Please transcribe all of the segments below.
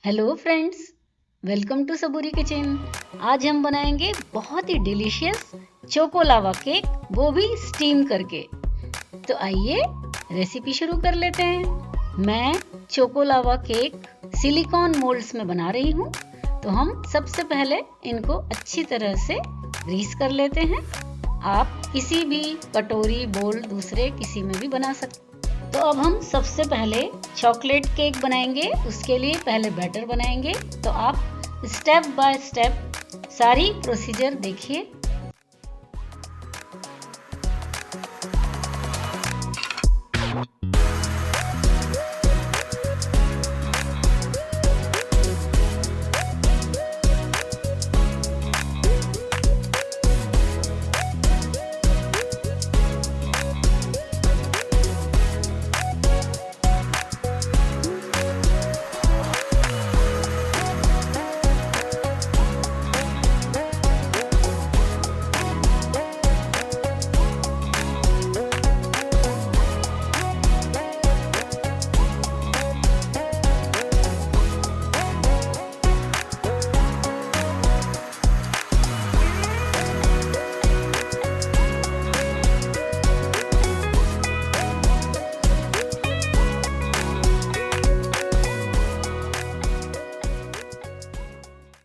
Hello friends, welcome to Saburi kitchen. आज हम बनाएंगे बहुत ही डिलीशियस चोको लावा केक, वो भी स्टीम करके। तो आइए रेसिपी शुरू कर लेते हैं। मैं choco lava cake silicon moulds में बना रही हूँ। तो हम सबसे पहले इनको अच्छी तरह से ग्रीस कर लेते हैं। आप किसी भी कटोरी, बोल दूसरे किसी में भी बना सकते हैं। तो अब हम सबसे पहले चॉकलेट केक बनाएंगे। उसके लिए पहले बैटर बनाएंगे। तो आप स्टेप बाय स्टेप सारी प्रोसीजर देखिए।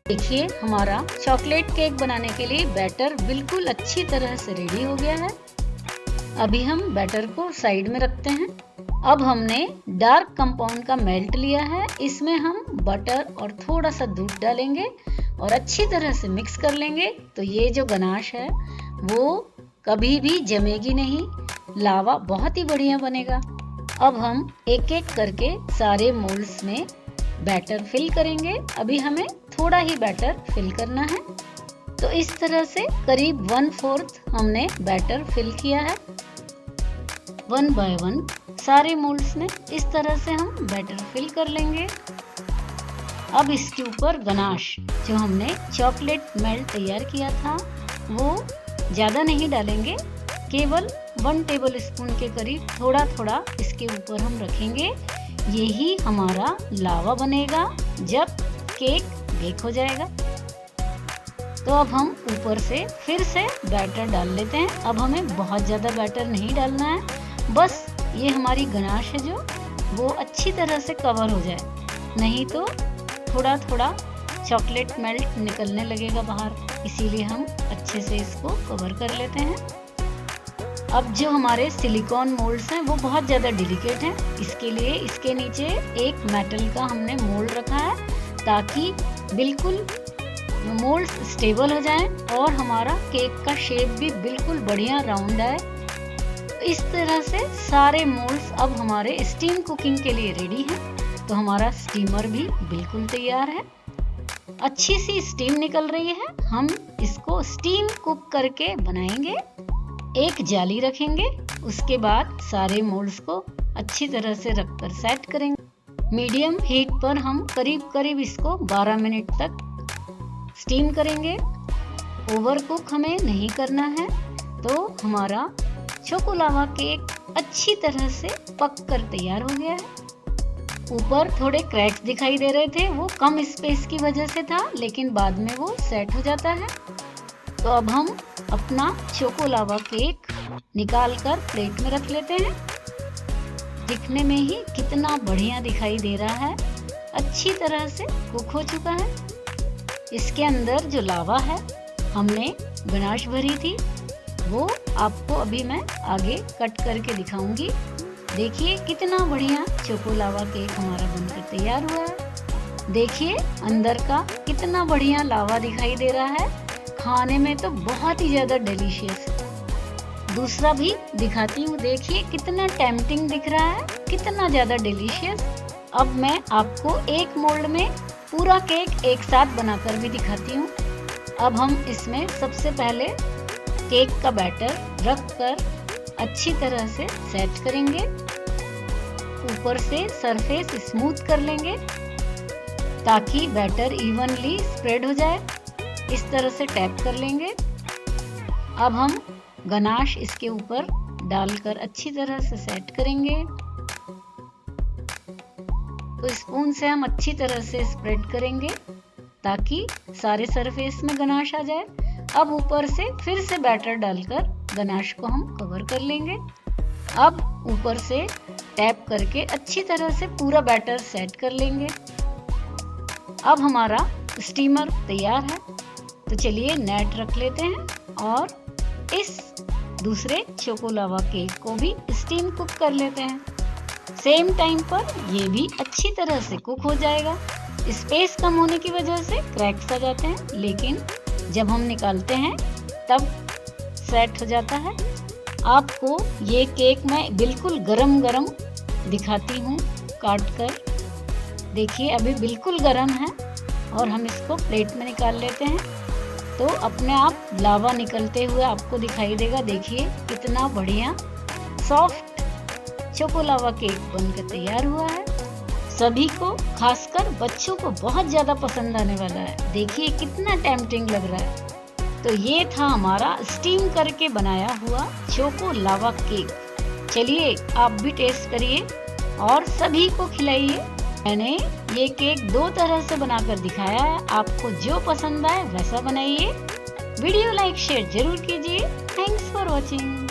देखिए, हमारा चॉकलेट केक बनाने के लिए बैटर बिल्कुल अच्छी तरह से रेडी हो गया है। अभी हम बैटर को साइड में रखते हैं। अब हमने डार्क कंपाउंड का मेल्ट लिया है। इसमें हम बटर और थोड़ा सा दूध डालेंगे और अच्छी तरह से मिक्स कर लेंगे। तो ये जो गनाश है वो कभी भी जमेगी नहीं, लावा बहुत ही बढ़िया बनेगा। अब हम एक एक करके सारे मोल्ड्स में बैटर फिल करेंगे। अभी हमें थोड़ा ही बैटर फिल करना है। तो इस तरह से करीब 1/4 हमने बैटर फिल किया है। 1 बाय 1 सारे मोल्ड्स में इस तरह से हम बैटर फिल कर लेंगे। अब इसके ऊपर गनाश जो हमने चॉकलेट मेल्ट तैयार किया था वो ज़्यादा नहीं डालेंगे, केवल 1 टेबल स्पून के करीब थोड़ा थोड़ा इसके ऊपर हम रखेंगे। यही हमारा लावा बनेगा जब केक बेक हो जाएगा। तो अब हम ऊपर से फिर से बैटर डाल लेते हैं। अब हमें बहुत ज़्यादा बैटर नहीं डालना है, बस ये हमारी गनाश है जो वो अच्छी तरह से कवर हो जाए, नहीं तो थोड़ा थोड़ा चॉकलेट मेल्ट निकलने लगेगा बाहर। इसीलिए हम अच्छे से इसको कवर कर लेते हैं। अब जो हमारे सिलिकॉन मोल्ड्स हैं वो बहुत ज़्यादा डिलिकेट हैं, इसके लिए इसके नीचे एक मेटल का हमने मोल्ड रखा है ताकि बिल्कुल मोल्ड्स स्टेबल हो जाएं और हमारा केक का शेप भी बिल्कुल बढ़िया राउंड आए। इस तरह से सारे मोल्ड्स अब हमारे स्टीम कुकिंग के लिए रेडी हैं। तो हमारा स्टीमर भी बिल्कुल तैयार है, अच्छी सी स्टीम निकल रही है। हम इसको स्टीम कुक करके बनाएंगे। एक जाली रखेंगे, उसके बाद सारे मोल्ड्स को अच्छी तरह से रखकर सेट करेंगे। मीडियम हीट पर हम करीब इसको 12 मिनट तक स्टीम करेंगे। ओवर कुक हमें नहीं करना है। तो हमारा चोको लावा केक अच्छी तरह से पक कर तैयार हो गया है। ऊपर थोड़े क्रैक्स दिखाई दे रहे थे, वो कम स्पेस की वजह से था, लेकिन बाद में वो सेट हो जाता है। तो अब हम अपना चोको लावा केक निकाल कर प्लेट में रख लेते हैं। दिखने में ही कितना बढ़िया दिखाई दे रहा है, अच्छी तरह से कुक हो चुका है। इसके अंदर जो लावा है हमने गनाश भरी थी, वो आपको अभी मैं आगे कट करके दिखाऊंगी। देखिए कितना बढ़िया चोको लावा केक हमारा बनकर तैयार हुआ है। देखिए अंदर का कितना बढ़िया लावा दिखाई दे रहा है, खाने में तो बहुत ही ज़्यादा डिलीशियस है। दूसरा भी दिखाती हूँ, देखिए कितना टेम्पटिंग दिख रहा है, कितना ज़्यादा डिलीशियस। अब मैं आपको एक मोल्ड में पूरा केक एक साथ बनाकर भी दिखाती हूँ। अब हम इसमें सबसे पहले केक का बैटर रखकर अच्छी तरह से सेट करेंगे। ऊपर से सरफेस स्मूथ कर लेंगे ताकि बैटर इवनली स्प्रेड हो जाए। इस तरह से टैप कर लेंगे। अब हम गनाश इसके ऊपर डालकर अच्छी तरह से सेट करेंगे। तो स्पून से हम अच्छी तरह से स्प्रेड करेंगे ताकि सारे सरफेस में गनाश आ जाए। अब ऊपर से फिर से बैटर डालकर गनाश को हम कवर कर लेंगे। अब ऊपर से टैप करके अच्छी तरह से पूरा बैटर सेट कर लेंगे। अब हमारा स्टीमर तैयार है, तो चलिए नेट रख लेते हैं और इस दूसरे चोको लावा केक को भी स्टीम कुक कर लेते हैं। सेम टाइम पर ये भी अच्छी तरह से कुक हो जाएगा। स्पेस कम होने की वजह से क्रैक्स आ जाते हैं, लेकिन जब हम निकालते हैं तब सेट हो जाता है। आपको ये केक मैं बिल्कुल गरम गरम दिखाती हूँ काट कर। देखिए अभी बिल्कुल गरम है और हम इसको प्लेट में निकाल लेते हैं तो अपने आप लावा निकलते हुए आपको दिखाई देगा। देखिए कितना बढ़िया सॉफ्ट चोको लावा केक बनकर तैयार हुआ है। सभी को, खासकर बच्चों को बहुत ज़्यादा पसंद आने वाला है। देखिए कितना टेम्पटिंग लग रहा है। तो ये था हमारा स्टीम करके बनाया हुआ चोको लावा केक। चलिए आप भी टेस्ट करिए और सभी को खिलाइए। मैंने ये केक 2 तरह से बनाकर दिखाया है, आपको जो पसंद आए वैसा बनाइए। वीडियो लाइक शेयर जरूर कीजिए। Thanks for watching.